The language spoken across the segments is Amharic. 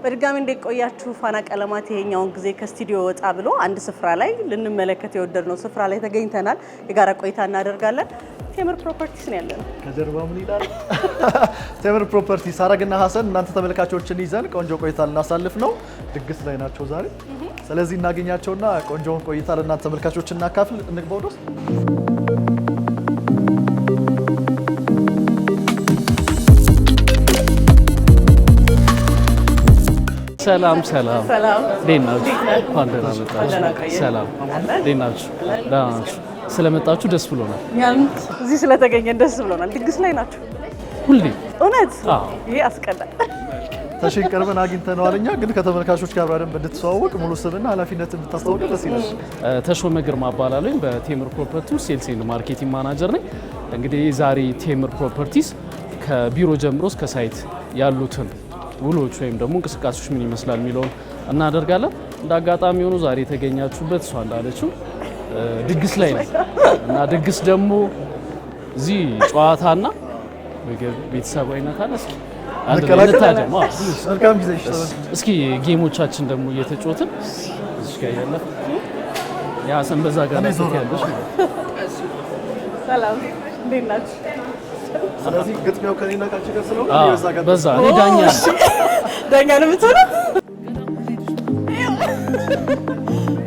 በድጋሚ እንደቆያችሁ ፋና ቀለማት ይሄኛውን ጊዜ ከስቱዲዮ ወጣ ብሎ አንድ ስፍራ ላይ ልንመለከት የወደድነው ስፍራ ላይ ተገኝተናል። የጋራ ቆይታ እናደርጋለን። ቴምር ፕሮፐርቲስ ነው ያለነው። ከጀርባ ምን ይላል? ቴምር ፕሮፐርቲስ አረግና ሀሰን እናንተ ተመልካቾችን ይዘን ቆንጆ ቆይታ ልናሳልፍ ነው። ድግስ ላይ ናቸው ዛሬ። ስለዚህ እናገኛቸውና ቆንጆውን ቆይታ ለእናንተ ተመልካቾች እናካፍል። እንግባ ወደ ውስጥ። ሰላም ሰላም ሰላም ዴናችሁ እንኳን ደህና መጣችሁ። ሰላም ዴናችሁ ደህና ናችሁ? ስለመጣችሁ ደስ ብሎናል። እዚህ ስለተገኘን ደስ ብሎናል። ድግስ ላይ ናችሁ ሁሌ? እውነት? ይሄ አስቀላል። ተሽን ቀርበን አግኝተነዋል። እኛ ግን ከተመልካቾች ጋር አብረን እንድትተዋወቅ ሙሉ ስምና ኃላፊነትን እንድታስታውቅ ደስ ይላል። ተሾመ ግርማ እባላለሁ። በቴምር ፕሮፐርቲስ ሴልስ ኤንድ ማርኬቲንግ ማናጀር ነኝ። እንግዲህ ዛሬ ቴምር ፕሮፐርቲስ ከቢሮ ጀምሮ እስከ ሳይት ያሉትን ውሎች ወይም ደግሞ እንቅስቃሴዎች ምን ይመስላል የሚለውን እናደርጋለን። እንደ አጋጣሚ ሆኖ ዛሬ የተገኛችሁበት እሷ እንዳለችው ድግስ ላይ ነው እና ድግስ ደግሞ እዚህ ጨዋታና ቤተሰባዊነት አለ። እስኪ ጌሞቻችን ደግሞ እየተጫወትን እዚህ ጋር ያለ ያሰን በዛ ጋር ያለሽ ሰላም እንዴት ናችሁ? ስለዚህ ግጥሚያው ከኔና ካንቺ ጋር ስለሆነ በዛ እኔ ዳኛ ነው የምትሆነው።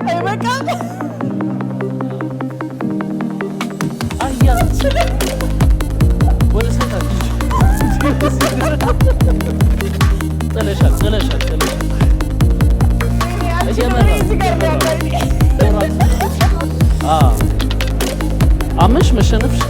አይ በቃ ወደ ሰታ ጥለሻል አመሽ መሸነፍሽ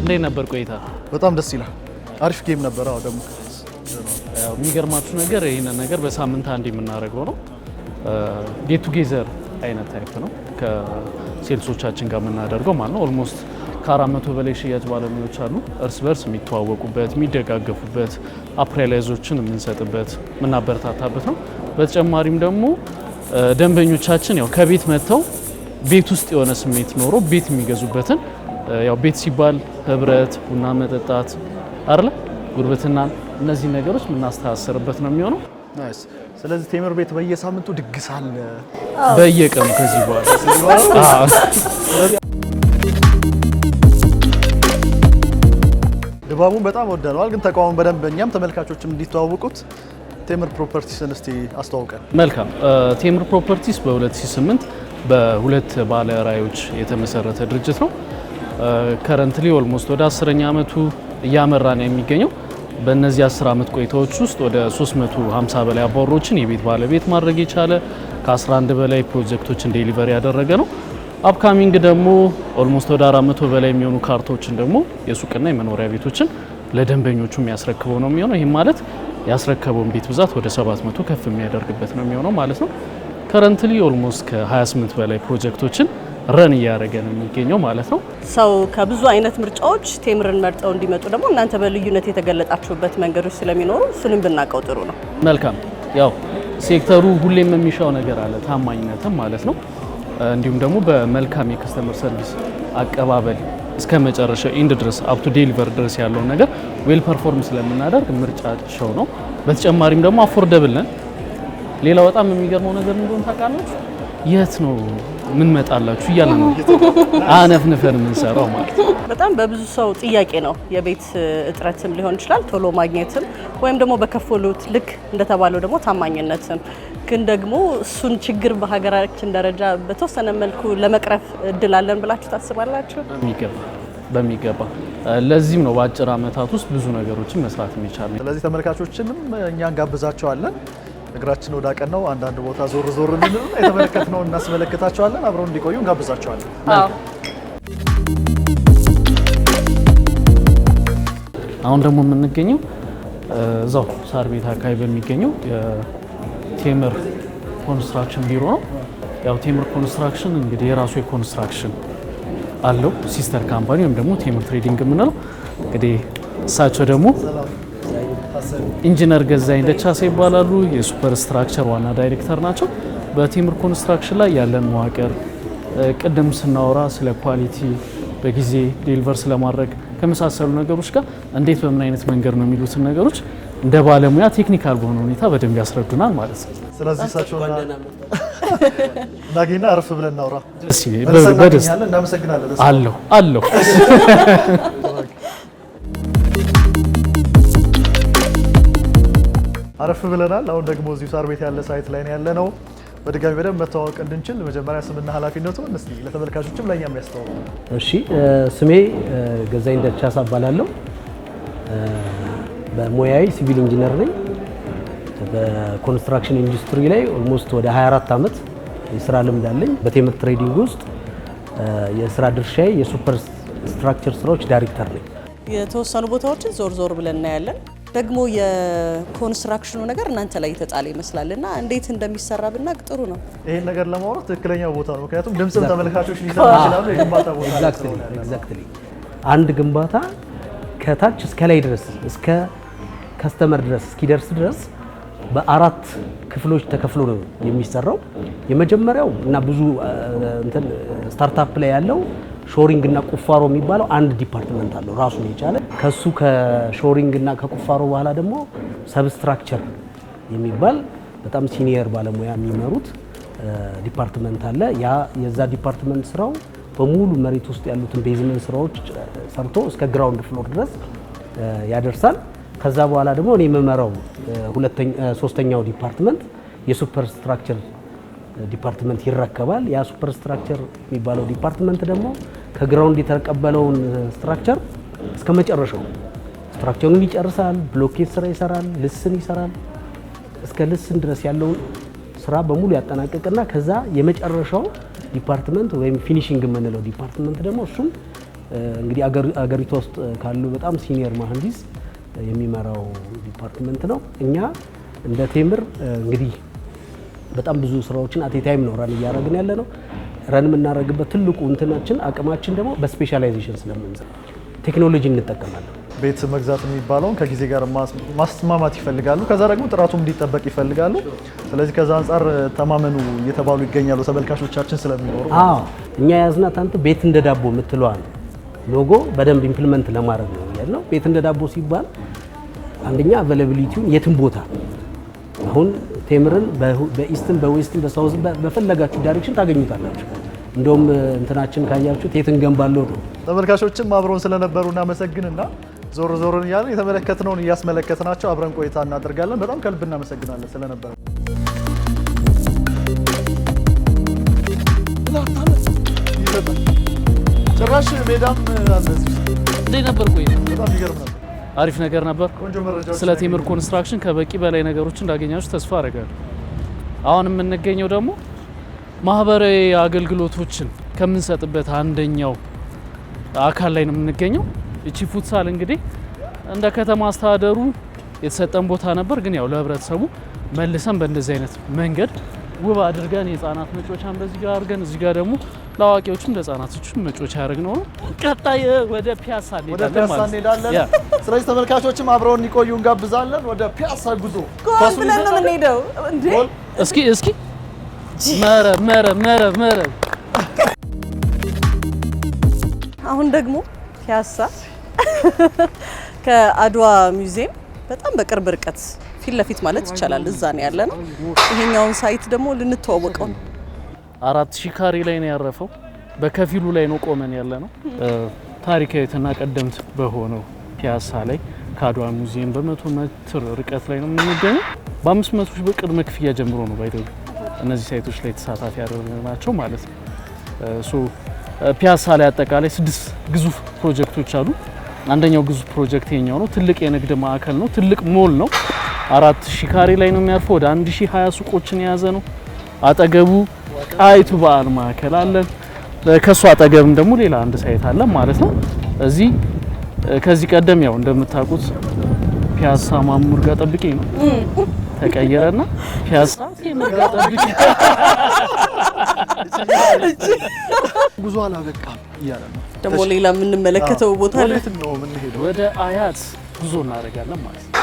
እንዴት ነበር ቆይታ? በጣም ደስ ይላል። አሪፍ ጌም ነበር። አዎ ደግሞ የሚገርማችሁ ነገር ይሄንን ነገር በሳምንት አንድ የምናደርገው ነው። ጌት ቱጌዘር አይነት ታይፕ ነው ከሴልሶቻችን ጋር የምናደርገው ማለት ነው። ኦልሞስት ከ400 በላይ ሽያጭ ባለሙያዎች አሉ። እርስ በርስ የሚተዋወቁበት፣ የሚደጋገፉበት፣ አፕራይላይዞችን የምንሰጥበት፣ የምናበረታታበት ነው። በተጨማሪም ደግሞ ደንበኞቻችን ያው ከቤት መጥተው ቤት ውስጥ የሆነ ስሜት ኖሮ ቤት የሚገዙበትን ያው ቤት ሲባል ህብረት፣ ቡና መጠጣት አይደለ፣ ጉርብትና፣ እነዚህ ነገሮች የምናስተሳሰርበት ነው የሚሆነው። ናይስ። ስለዚህ ቴምር ቤት በየሳምንቱ ድግስ አለ በየቀኑ ከዚህ በኋላ ድባቡን በጣም ወደነዋል። ግን ተቋሙን በደንብ እኛም ተመልካቾችም እንዲተዋወቁት ቴምር ፕሮፐርቲስን እስቲ አስተዋውቀን። መልካም። ቴምር ፕሮፐርቲስ በ2008 በሁለት ባለ ራዕዮች የተመሰረተ ድርጅት ነው። ከረንትሊ ኦልሞስት ወደ 10ኛ ዓመቱ እያመራን የሚገኘው። በእነዚህ 10 ዓመት ቆይታዎች ውስጥ ወደ 350 በላይ አባወሮችን የቤት ባለቤት ማድረግ የቻለ ከ11 በላይ ፕሮጀክቶችን ዴሊቨሪ ያደረገ ነው። አፕካሚንግ ደግሞ ኦልሞስት ወደ 400 በላይ የሚሆኑ ካርታዎችን ደግሞ የሱቅና የመኖሪያ ቤቶችን ለደንበኞቹ የሚያስረክበው ነው የሚሆነው። ይህም ማለት ያስረከበውን ቤት ብዛት ወደ 700 ከፍ የሚያደርግበት ነው የሚሆነው ማለት ነው። ከረንትሊ ኦልሞስት ከ28 በላይ ፕሮጀክቶችን ረን እያደረገ ነው የሚገኘው ማለት ነው። ሰው ከብዙ አይነት ምርጫዎች ቴምርን መርጠው እንዲመጡ ደግሞ እናንተ በልዩነት የተገለጣችሁበት መንገዶች ስለሚኖሩ እሱንም ብናውቀው ጥሩ ነው። መልካም። ያው ሴክተሩ ሁሌም የሚሻው ነገር አለ፣ ታማኝነትም ማለት ነው። እንዲሁም ደግሞ በመልካም የከስተመር ሰርቪስ አቀባበል እስከ መጨረሻ ኢንድ ድረስ አፕቱ ዴሊቨር ድረስ ያለውን ነገር ዌል ፐርፎርም ስለምናደርግ ምርጫቸው ነው። በተጨማሪም ደግሞ አፎርደብል ነን። ሌላ በጣም የሚገርመው ነገር እንደሆነ ታውቃላችሁ፣ የት ነው ምን መጣላችሁ እያለ ነው አነፍንፈን የምንሰራው ማለት ነው። በጣም በብዙ ሰው ጥያቄ ነው የቤት እጥረትም ሊሆን ይችላል፣ ቶሎ ማግኘትም ወይም ደግሞ በከፈሉት ልክ እንደተባለው ደግሞ ታማኝነትም። ግን ደግሞ እሱን ችግር በሀገራችን ደረጃ በተወሰነ መልኩ ለመቅረፍ እድል አለን ብላችሁ ታስባላችሁ? በሚገባ ለዚህም ነው በአጭር ዓመታት ውስጥ ብዙ ነገሮችን መስራት የሚቻለው። ስለዚህ ተመልካቾችንም እኛ እንጋብዛቸዋለን። እግራችን ወደ አቀናው አንዳንድ ቦታ ዞር ዞር እንልና የተመለከትነው እናስመለከታቸዋለን። አብረው እንዲቆዩ እንጋብዛቸዋለን። አሁን ደግሞ የምንገኘው እዛው ሳር ቤት አካባቢ በሚገኘው የቴምር ኮንስትራክሽን ቢሮ ነው። ያው ቴምር ኮንስትራክሽን እንግዲህ የራሱ የኮንስትራክሽን አለው ሲስተር ካምፓኒ ወይም ደግሞ ቴምር ትሬዲንግ የምንለው። እንግዲህ እሳቸው ደግሞ ኢንጂነር ገዛኝ ደቻሳ ይባላሉ። የሱፐር ስትራክቸር ዋና ዳይሬክተር ናቸው። በቴምር ኮንስትራክሽን ላይ ያለን መዋቅር ቅድም ስናወራ ስለ ኳሊቲ በጊዜ ዴሊቨር ስለማድረግ ከመሳሰሉ ነገሮች ጋር እንዴት በምን አይነት መንገድ ነው የሚሉትን ነገሮች እንደ ባለሙያ ቴክኒካል በሆነ ሁኔታ በደንብ ያስረዱናል ማለት ነው። ስለዚህ እሳቸውና ናጊና አረፍ ብለን እናውራ። በደስታ እናመሰግናለን። አለሁ አረፍ ብለናል። አሁን ደግሞ እዚሁ ሳር ቤት ያለ ሳይት ላይ ነው ያለነው። በድጋሚ በደንብ መተዋወቅ እንድንችል መጀመሪያ ስምና ኃላፊነቱን እስቲ ለተመልካቾችም ለእኛም ያስተዋውቁ። እሺ፣ ስሜ ገዛኝ ደቻሳ እባላለሁ። በሙያዬ ሲቪል ኢንጂነር ነኝ። በኮንስትራክሽን ኢንዱስትሪ ላይ ኦልሞስት ወደ 24 ዓመት የስራ ልምድ አለኝ። በቴምር ትሬዲንግ ውስጥ የስራ ድርሻዬ የሱፐር ስትራክቸር ስራዎች ዳይሬክተር ነኝ። የተወሰኑ ቦታዎችን ዞር ብለን እናያለን። ደግሞ የኮንስትራክሽኑ ነገር እናንተ ላይ የተጣለ ይመስላልና እንዴት እንደሚሰራ ብናቅ ጥሩ ነው። ይሄን ነገር ለማውራት ትክክለኛው ቦታ ነው። ምክንያቱም ድምጽም ተመልካቾች ሊሰሙ ይችላሉ። የግንባታ ቦታ ኤግዛክትሊ አንድ ግንባታ ከታች እስከ ላይ ድረስ እስከ ከስተመር ድረስ እስኪደርስ ድረስ በአራት ክፍሎች ተከፍሎ ነው የሚሰራው። የመጀመሪያው እና ብዙ እንትን ስታርታፕ ላይ ያለው ሾሪንግ እና ቁፋሮ የሚባለው አንድ ዲፓርትመንት አለው ራሱን የቻለ። ከሱ ከሾሪንግ እና ከቁፋሮ በኋላ ደግሞ ሰብስትራክቸር የሚባል በጣም ሲኒየር ባለሙያ የሚመሩት ዲፓርትመንት አለ። ያ የዛ ዲፓርትመንት ስራው በሙሉ መሬት ውስጥ ያሉትን ቤዝመንት ስራዎች ሰርቶ እስከ ግራውንድ ፍሎር ድረስ ያደርሳል። ከዛ በኋላ ደግሞ እኔ የምመራው ሶስተኛው ዲፓርትመንት የሱፐር ስትራክቸር ዲፓርትመንት ይረከባል። ያ ሱፐር ስትራክቸር የሚባለው ዲፓርትመንት ደግሞ ከግራውንድ የተቀበለውን ስትራክቸር እስከ መጨረሻው ስትራክቸሩን ይጨርሳል። ብሎኬት ስራ ይሰራል፣ ልስን ይሰራል። እስከ ልስን ድረስ ያለውን ስራ በሙሉ ያጠናቀቅና ከዛ የመጨረሻው ዲፓርትመንት ወይም ፊኒሺንግ የምንለው ዲፓርትመንት ደግሞ እሱም እንግዲህ አገሪቷ ውስጥ ካሉ በጣም ሲኒየር መሐንዲስ የሚመራው ዲፓርትመንት ነው። እኛ እንደ ቴምር እንግዲህ በጣም ብዙ ስራዎችን አት ታይም ነው ረን እያደረግን ያለ ነው። ረን የምናደርግበት ትልቁ እንትናችን አቅማችን ደግሞ በስፔሻላይዜሽን ስለምንሰራ ቴክኖሎጂ እንጠቀማለን። ቤት መግዛት የሚባለውን ከጊዜ ጋር ማስማማት ይፈልጋሉ። ከዛ ደግሞ ጥራቱም እንዲጠበቅ ይፈልጋሉ። ስለዚህ ከዛ አንጻር ተማመኑ እየተባሉ ይገኛሉ ተመልካቾቻችን ስለሚኖሩ። እኛ ያዝናት አንተ ቤት እንደ ዳቦ የምትለዋል ሎጎ በደንብ ኢምፕሊመንት ለማድረግ ነው ያለው። ቤት እንደ ዳቦ ሲባል አንደኛ አቬላቢሊቲውን የትም ቦታ አሁን ቴምርን በኢስትን በዌስትን በሳውዝ በፈለጋችሁ ዳይሬክሽን ታገኙታላችሁ። እንደውም እንትናችን ካያችሁት የትን ገንባለው ነው። ተመልካቾችም አብረውን ስለነበሩ እናመሰግንና ዞር እያለን የተመለከትነውን እያስመለከትናቸው አብረን ቆይታ እናደርጋለን። በጣም ከልብ እናመሰግናለን ስለነበረ። ጭራሽ ሜዳም አለዚህ እንዴ ነበር? ቆይ በጣም ይገርም ነበር። አሪፍ ነገር ነበር። ቆንጆ መረጃዎች ስለ ቴምር ኮንስትራክሽን ከበቂ በላይ ነገሮች እንዳገኛችሁ ተስፋ አደርጋለሁ። አሁን የምንገኘው ደግሞ ማህበራዊ አገልግሎቶችን ከምንሰጥበት አንደኛው አካል ላይ ነው የምንገኘው። እቺ ፉትሳል እንግዲህ እንደ ከተማ አስተዳደሩ የተሰጠን ቦታ ነበር፣ ግን ያው ለህብረተሰቡ መልሰን በእንደዚህ አይነት መንገድ ውብ አድርገን የህፃናት መጫወቻን በዚህ ጋር አድርገን እዚህ ጋር ደግሞ ለአዋቂዎችም ለህፃናቶችም መጫወቻ ያደርግነው ነው። ቀጣይ ወደ ፒያሳ እንሄዳለን። ስለዚህ ተመልካቾችም አብረውን እንዲቆዩ እንጋብዛለን። ወደ ፒያሳ ጉዞ ኳስ ብለን ነው የምንሄደው እንዴ? እስኪ መረብ አሁን ደግሞ ፒያሳ ከአድዋ ሙዚየም በጣም በቅርብ ርቀት ፊት ለፊት ማለት ይቻላል እዛ ነው ያለ ነው። ይሄኛውን ሳይት ደግሞ ልንተዋወቀው ነው። 4000 ካሬ ላይ ነው ያረፈው። በከፊሉ ላይ ነው ቆመን ያለ ነው። ታሪካዊትና ቀደምት በሆነው ፒያሳ ላይ ከአድዋ ሙዚየም በ100 ሜትር ርቀት ላይ ነው የምንገኘው። በ500 ሺህ ብር ቅድመ ክፍያ ጀምሮ ነው ባይደው እነዚህ ሳይቶች ላይ ተሳታፊ ያደረግናቸው ማለት ነው። ፒያሳ ላይ አጠቃላይ 6 ግዙፍ ፕሮጀክቶች አሉ። አንደኛው ግዙፍ ፕሮጀክት የኛው ነው። ትልቅ የንግድ ማዕከል ነው። ትልቅ ሞል ነው። 4000 ካሬ ላይ ነው የሚያርፈው። ወደ 1020 ሱቆችን የያዘ ነው። አጠገቡ ጣይቱ በዓል ማዕከል አለን። ከሱ አጠገብም ደግሞ ሌላ አንድ ሳይት አለ ማለት ነው። እዚህ ከዚህ ቀደም ያው እንደምታውቁት ፒያሳ ማሙር ጋር ጠብቄ ነው ተቀየረና ፒያሳ ቴምር ጋር ጠብቄ ጉዞ አላበቃም እያለ ነው። ደግሞ ሌላ የምንመለከተው ቦታ አለ። ወዴት ነው የምንሄደው? ወደ አያት ጉዞ እናደርጋለን ማለት ነው።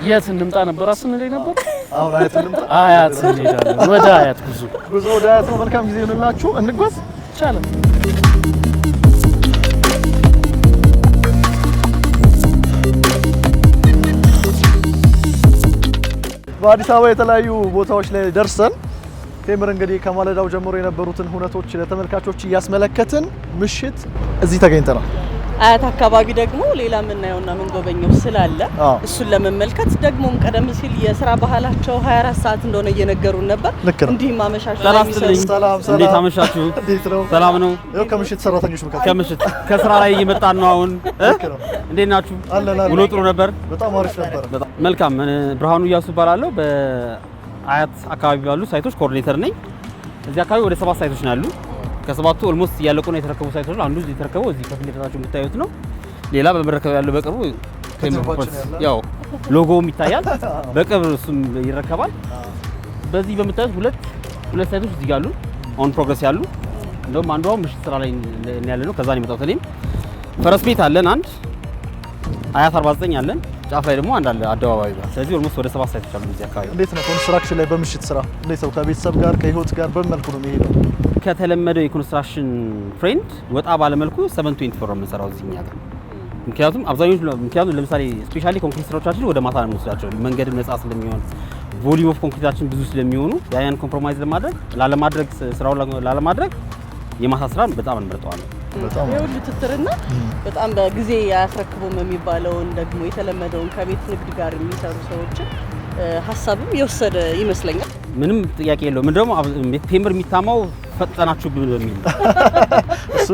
የት እንምጣ ነበር ስንል ነበር። አሁን አያት እንምጣ። አያት እንሄዳለን። ወደ አያት ጉዞ ወደ አያት ነው። መልካም ጊዜ ይሁንላችሁ። እንጓዝ ይቻላል። በአዲስ አበባ የተለያዩ ቦታዎች ላይ ደርሰን ቴምር እንግዲህ ከማለዳው ጀምሮ የነበሩትን ሁነቶች ለተመልካቾች እያስመለከትን ምሽት እዚህ ተገኝተናል። አያት አካባቢ ደግሞ ሌላ የምናየውና የምንጎበኘው ስላለ እሱን ለመመልከት ደግሞም ቀደም ሲል የስራ ባህላቸው 24 ሰዓት እንደሆነ እየነገሩን ነበር። እንዲህ ማመሻሽ ላይ ሰላም፣ እንዴት አመሻችሁ? ሰላም ነው። ይኸው ከምሽት ሰራተኞች መካከል ከምሽት ከስራ ላይ እየመጣን ነው አሁን። እንዴት ናችሁ? ውሎ ጥሩ ነበር? በጣም አሪፍ ነበር። መልካም። ብርሃኑ እያሱ እባላለሁ። በአያት አካባቢ ባሉ ሳይቶች ኮኦርዲኔተር ነኝ። እዚህ አካባቢ ወደ 7 ሳይቶች ነው ያሉ። ከሰባቱ ኦልሞስት እያለቁ ነው የተረከቡ ሳይቶች ነው። አንዱ እዚህ የተረከበው እዚህ ከፊት ለፊታችሁ የምታዩት ነው። ሌላ በመረከብ ያለው በቅርቡ ያው ሎጎውም ይታያል። በቅርብ እሱም ይረከባል። በዚህ በምታዩት ሁለት ሳይቶች እዚህ ጋር አሉ፣ ኦን ፕሮግረስ ያሉ። እንደውም አንዷ ምሽት ስራ ላይ ያለ ነው። ከዛ ነው የመጣሁት እኔም። ፈረስ ቤት አለን አንድ፣ አያት 49 አለን። ጫፍ ላይ ደግሞ አንድ አለ አደባባይ ጋር። ስለዚህ ኦልሞስት ወደ 7 ሳይቶች አሉ እዚህ አካባቢ። እንዴት ነው ኮንስትራክሽን ላይ በምሽት ስራ እንዴት ነው ከቤተሰብ ጋር ከህይወት ጋር በምን መልኩ ነው የሚሄደው? ከተለመደው የኮንስትራክሽን ትሬንድ ወጣ ባለመልኩ 724 ነው የምንሰራው እዚህ እኛ ጋር። ምክንያቱም ለምሳሌ ስፔሻሊ ኮንክሪት ስራዎቻችን ወደ ማታ ነው የምንወስዳቸው። መንገድም ነፃ ስለሚሆን ቮሊዩም ኦፍ ኮንክሪታችን ብዙ ስለሚሆኑ ያን ኮምፕሮማይዝ ላለማድረግ የማታ ስራ በጣም እንመርጠዋለን። ይሁን ትትርና በጣም በጊዜ ያስረክቡም የሚባለውን ደግሞ የተለመደውን ከቤት ንግድ ጋር የሚሰሩ ሰዎችን ሀሳብም የወሰደ ይመስለኛል። ምንም ጥያቄ የለውም። ምን ደግሞ ቴምር የሚታማው ፈጠናችሁ በሚል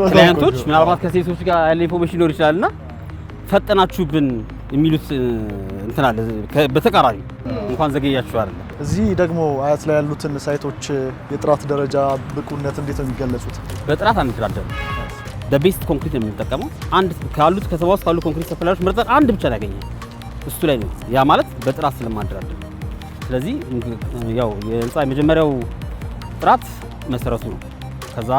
ክላይንቶች ምናልባት ከሴቶች ጋር ያለ ኢንፎርሜሽን ሊኖር ይችላልና ፈጠናችሁብን የሚሉት እንትን አለ። በተቃራኒ እንኳን ዘገያችሁ አይደለም። እዚህ ደግሞ አያት ላይ ያሉትን ሳይቶች የጥራት ደረጃ ብቁነት እንዴት ነው የሚገለጹት? በጥራት አንደራደርም። በቤስት ኮንክሪት ነው የምንጠቀመው። አንድ ካሉት ከሰባ ውስጥ ካሉ ኮንክሪት ሰፕላዮች መርጠን አንድ ብቻ ነው ያገኘው። እሱ ላይ ነው። ያ ማለት በጥራት ስለማንደራደር። ስለዚህ ያው የህንጻ የመጀመሪያው ጥራት መሰረቱ ነው። ከዛ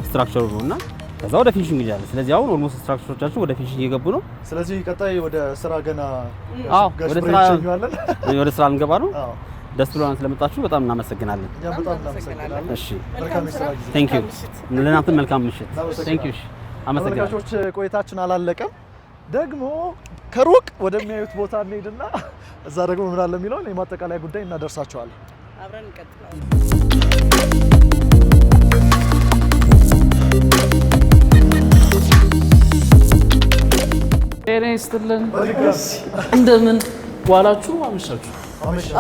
ስትራክቸሩ ነውና ከዛ ወደ ፊኒሺንግ ይላል። ስለዚህ አሁን ኦልሞስት ስትራክቸሮቻችን ወደ ፊኒሺንግ እየገቡ ነው። ስለዚህ ቀጣይ ወደ ስራ ገና ወደ ስራ እንገባ ነው። ደስ ብሎናል ስለመጣችሁ በጣም እናመሰግናለን። በጣም እናመሰግናለን። እሺ መልካም ስራ ጊዜ። ቴንክ ዩ። ለእናንተም መልካም ምሽት። ቴንክ ዩ። እሺ አመሰግናለሁ። ተመልካቾች ቆይታችን አላለቀም። ደግሞ ከሩቅ ወደሚያዩት ቦታ እንሄድና እዛ ደግሞ ምን አለ የሚለውን የማጠቃለያ ጉዳይ እናደርሳቸዋለን። አብረን እንቀጥላለን። ጤና ይስጥልን። እንደምን ዋላችሁ?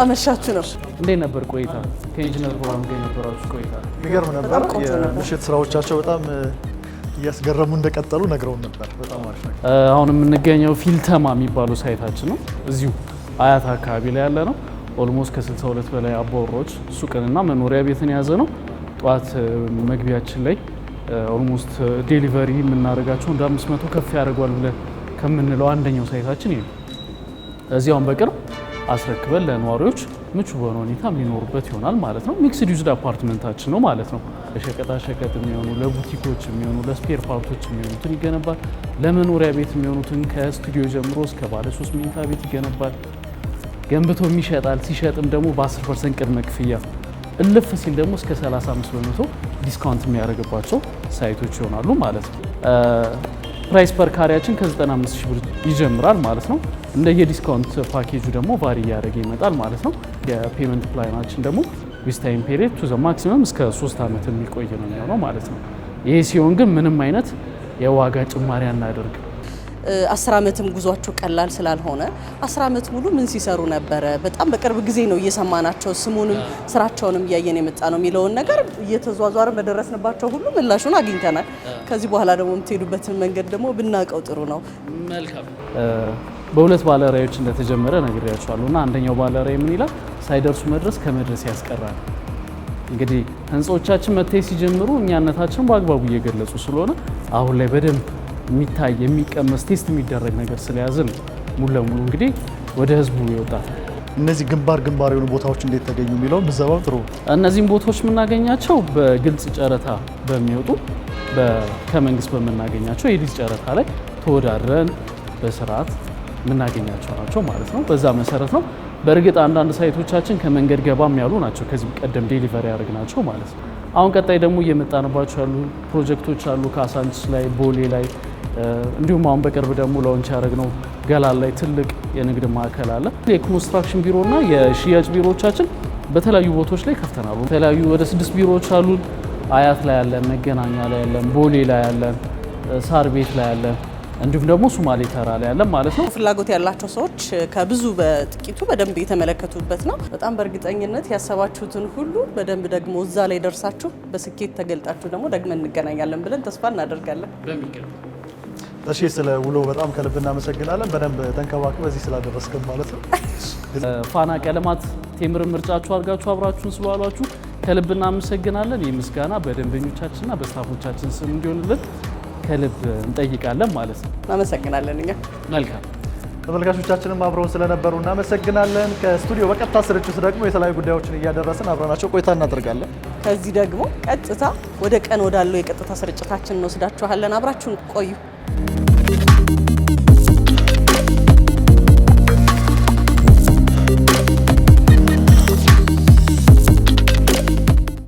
አመሻችሁ ነው። እንዴት ነበር ቆይታ? ከኢንጂነር ብርሃኑ ጋር የነበራችሁ ቆይታ የሚገርም ነበር። የምሽት ስራዎቻቸው በጣም እያስገረሙ እንደቀጠሉ ነግረውን ነበር። በጣም አሪፍ ነው። አሁን የምንገኘው ፊልተማ የሚባለው ሳይታችን ነው። እዚሁ አያት አካባቢ ላይ ያለ ነው። ኦልሞስት ከ62 በላይ አባወራዎች ሱቅንና መኖሪያ ቤትን የያዘ ነው። ጠዋት መግቢያችን ላይ ኦልሞስት ዴሊቨሪ የምናደርጋቸው እንደ 500 ከፍ ያደርጓል ብለን ከምንለው አንደኛው ሳይታችን ይሄ ነው። እዚያውን በቅርብ አስረክበን ለነዋሪዎች ምቹ በሆነ ሁኔታ የሚኖሩበት ይሆናል ማለት ነው። ሚክስድ ዩዝድ አፓርትመንታችን ነው ማለት ነው። ለሸቀጣ ሸቀጥ የሚሆኑ ለቡቲኮች የሚሆኑ ለስፔር ፓርቶች የሚሆኑትን ይገነባል። ለመኖሪያ ቤት የሚሆኑትን ከስቱዲዮ ጀምሮ እስከ ባለ 3 መኝታ ቤት ይገነባል። ገንብቶም ይሸጣል። ሲሸጥም ደግሞ በ10% ቅድመ ክፍያ እልፍ ሲል ደግሞ እስከ 35% ዲስካውንት የሚያደርግባቸው ሳይቶች ይሆናሉ ማለት ነው። ፕራይስ ፐር ካሬያችን ከ95 ሺህ ብር ይጀምራል ማለት ነው። እንደ የዲስካውንት ፓኬጁ ደግሞ ቫሪ እያደረገ ይመጣል ማለት ነው። የፔመንት ፕላናችን ደግሞ ዊዝ ታይም ፔሪድ ቱ ዘ ማክሲመም እስከ 3 ዓመት የሚቆይ ነው የሚሆነው ማለት ነው። ይሄ ሲሆን ግን ምንም አይነት የዋጋ ጭማሪ አናደርግም። 10 ዓመትም ጉዟቸው ቀላል ስላልሆነ 10 ዓመት ሙሉ ምን ሲሰሩ ነበረ? በጣም በቅርብ ጊዜ ነው እየሰማናቸው ስሙንም ስራቸውንም እያየን የመጣ ነው የሚለውን ነገር እየተዟዟርን በደረስንባቸው ሁሉ ምላሹን አግኝተናል። ከዚህ በኋላ ደግሞ የምትሄዱበትን መንገድ ደግሞ ብናውቀው ጥሩ ነው። መልካም። በሁለት ባለራዕዮች እንደተጀመረ ነግሬያቸዋለሁ እና አንደኛው ባለራዕይ ምን ይላል? ሳይደርሱ መድረስ ከመድረስ ያስቀራል። እንግዲህ ህንፃዎቻችን መታየት ሲጀምሩ እኛነታችን በአግባቡ እየገለጹ ስለሆነ አሁን ላይ በደንብ የሚታይ የሚቀመስ ቴስት የሚደረግ ነገር ስለያዝን ሙሉ ለሙሉ እንግዲህ ወደ ህዝቡ ይወጣል። እነዚህ ግንባር የሆኑ ቦታዎች እንዴት ተገኙ የሚለው ምዘባው ጥሩ። እነዚህም ቦታዎች የምናገኛቸው በግልጽ ጨረታ በሚወጡ ከመንግስት በምናገኛቸው የሊዝ ጨረታ ላይ ተወዳድረን በስርዓት የምናገኛቸው ናቸው ማለት ነው። በዛ መሰረት ነው። በእርግጥ አንዳንድ ሳይቶቻችን ከመንገድ ገባም ያሉ ናቸው፣ ከዚህ ቀደም ዴሊቨሪ ያደርግናቸው ማለት ነው። አሁን ቀጣይ ደግሞ እየመጣንባቸው ያሉ ፕሮጀክቶች አሉ። ካሳንችስ ላይ፣ ቦሌ ላይ እንዲሁም አሁን በቅርብ ደግሞ ላውንች ያደረግነው ገላን ላይ ትልቅ የንግድ ማዕከል አለ። የኮንስትራክሽን ቢሮና የሽያጭ ቢሮዎቻችን በተለያዩ ቦታዎች ላይ ከፍተናል። የተለያዩ ወደ 6 ቢሮዎች አሉን። አያት ላይ ያለን፣ መገናኛ ላይ ያለን፣ ቦሌ ላይ ያለን፣ ሳር ቤት ላይ ያለን እንዲሁም ደግሞ ሶማሌ ተራ ላይ ያለን ማለት ነው። ፍላጎት ያላቸው ሰዎች ከብዙ በጥቂቱ በደንብ የተመለከቱበት ነው። በጣም በእርግጠኝነት ያሰባችሁትን ሁሉ በደንብ ደግሞ እዛ ላይ ደርሳችሁ በስኬት ተገልጣችሁ ደግሞ ደግመን እንገናኛለን ብለን ተስፋ እናደርጋለን። እሺ፣ ስለ ውሎ በጣም ከልብ እናመሰግናለን። በደንብ ተንከባክበ እዚህ ስላደረስከን ማለት ነው። ፋና ቀለማት ቴምርን ምርጫችሁ አድርጋችሁ አብራችሁን ስለዋላችሁ ከልብ እናመሰግናለን። ይህ ምስጋና በደንበኞቻችንና በስታፎቻችን ስም እንዲሆንልን ከልብ እንጠይቃለን ማለት ነው። እናመሰግናለን። እኛ መልካም ተመልካቾቻችንም አብረውን ስለነበሩ እናመሰግናለን። ከስቱዲዮ በቀጥታ ስርጭት ደግሞ የተለያዩ ጉዳዮችን እያደረስን አብረናቸው ቆይታ እናደርጋለን። ከዚህ ደግሞ ቀጥታ ወደ ቀን ወዳለው የቀጥታ ስርጭታችን እንወስዳችኋለን። አብራችሁን ቆዩ።